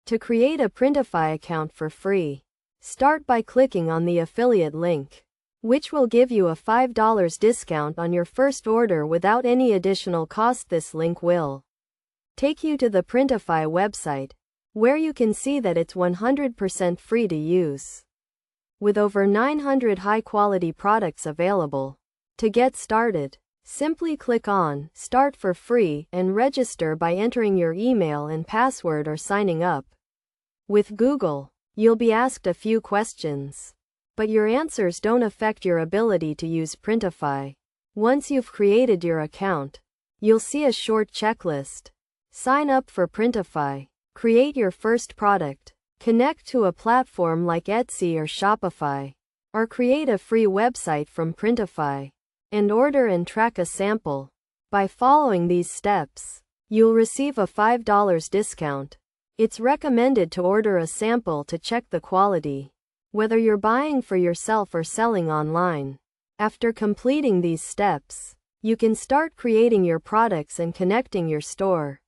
To create a Printify account for free, start by clicking on the affiliate link, which will give you a $5 discount on your first order without any additional cost. This link will take you to the Printify website, where you can see that it's 100% free to use, with over 900 high-quality products available. To get started, simply click on Start for Free and register by entering your email and password or signing up. With Google, you'll be asked a few questions, but your answers don't affect your ability to use Printify. Once you've created your account, you'll see a short checklist. Sign up for Printify, create your first product, connect to a platform like Etsy or Shopify, or create a free website from Printify, and order and track a sample. By following these steps, you'll receive a $5 discount. It's recommended to order a sample to check the quality, whether you're buying for yourself or selling online. After completing these steps, you can start creating your products and connecting your store.